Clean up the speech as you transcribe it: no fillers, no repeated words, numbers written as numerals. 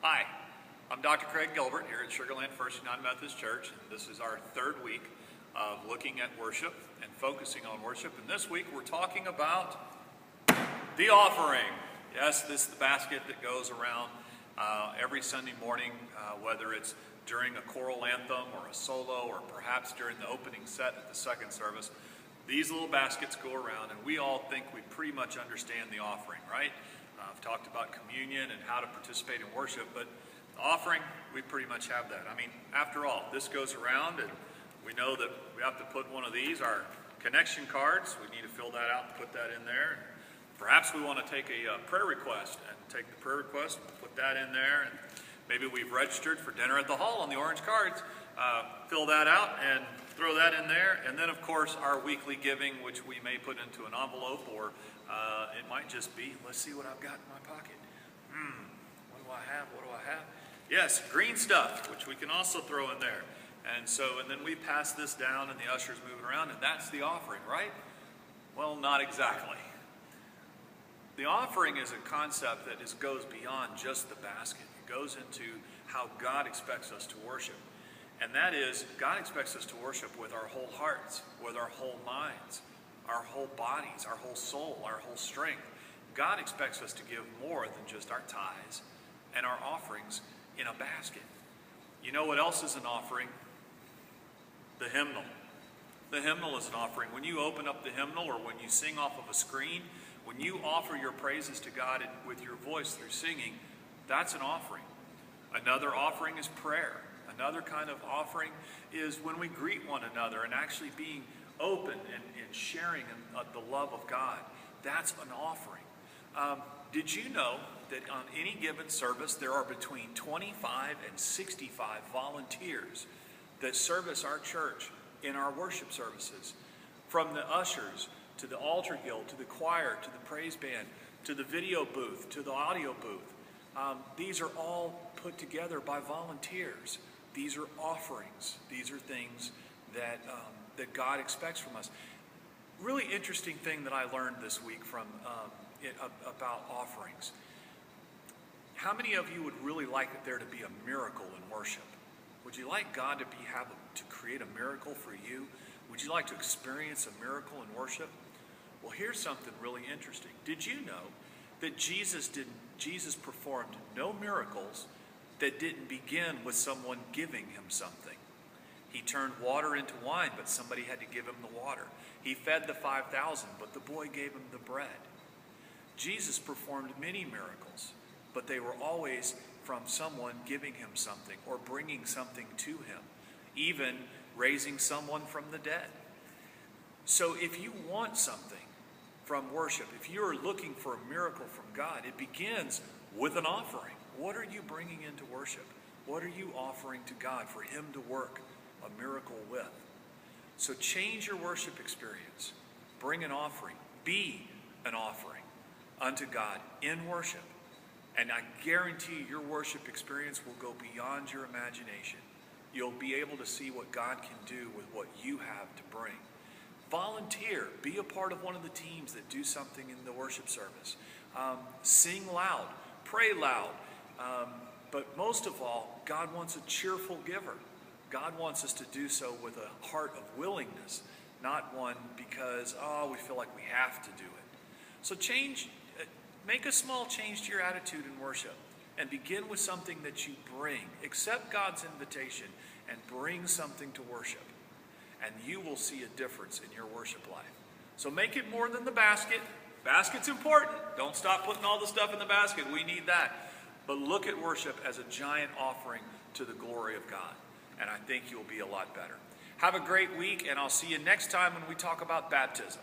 Hi, I'm Dr. Craig Gilbert here at Sugar Land First United Methodist Church, and this is our third week of looking at worship and focusing on worship. And this week we're talking about the offering. Yes, this is the basket that goes around every Sunday morning, whether it's during a choral anthem or a solo or perhaps during the opening set at the second service. These little baskets go around, and we all think we pretty much understand the offering, right? I've talked about communion and how to participate in worship, but the offering, we pretty much have that. I mean, after all, this goes around, and we know that we have to put one of these, our connection cards. We need to fill that out and put that in there. Perhaps we want to take a prayer request and take the prayer request and put that in there. And maybe we've registered for dinner at the hall on the orange cards. Fill that out and throw that in there. And then, of course, our weekly giving, which we may put into an envelope, or it might just be, let's see what I've got in my pocket. What do I have? What do I have? Yes, green stuff, which we can also throw in there. And then we pass this down, and the ushers move it around, and that's the offering, right? Well, not exactly. The offering is a concept that goes beyond just the basket. It goes into how God expects us to worship. And that is, God expects us to worship with our whole hearts, with our whole minds, our whole bodies, our whole soul, our whole strength. God expects us to give more than just our tithes and our offerings in a basket. You know what else is an offering? The hymnal. The hymnal is an offering. When you open up the hymnal or when you sing off of a screen, when you offer your praises to God with your voice through singing, that's an offering. Another offering is prayer. Another kind of offering is when we greet one another and actually being open and sharing the love of God. That's an offering. Did you know that on any given service there are between 25 and 65 volunteers that service our church in our worship services? From the ushers to the altar guild, to the choir, to the praise band, to the video booth, to the audio booth. These are all put together by volunteers. These are offerings. These are things that God expects from us. Really interesting thing that I learned this week about offerings. How many of you would really like there to be a miracle in worship? Would you like God to create a miracle for you? Would you like to experience a miracle in worship? Well, here's something really interesting. Did you know that Jesus performed no miracles that didn't begin with someone giving him something? He turned water into wine, but somebody had to give him the water. He fed the 5,000, but the boy gave him the bread. Jesus performed many miracles, but they were always from someone giving him something or bringing something to him, even raising someone from the dead. So if you want something from worship, if you're looking for a miracle from God, it begins with an offering. What are you bringing into worship? What are you offering to God for him to work a miracle with? So change your worship experience. Bring an offering. Be an offering unto God in worship. And I guarantee you, your worship experience will go beyond your imagination. You'll be able to see what God can do with what you have to bring. Volunteer. Be a part of one of the teams that do something in the worship service. Sing loud. Pray loud. But most of all, God wants a cheerful giver. God wants us to do so with a heart of willingness, not one because, we feel like we have to do it. So make a small change to your attitude in worship and begin with something that you bring. Accept God's invitation and bring something to worship, and you will see a difference in your worship life. So make it more than the basket. Basket's important. Don't stop putting all the stuff in the basket. We need that. But look at worship as a giant offering to the glory of God. And I think you'll be a lot better. Have a great week, and I'll see you next time when we talk about baptism.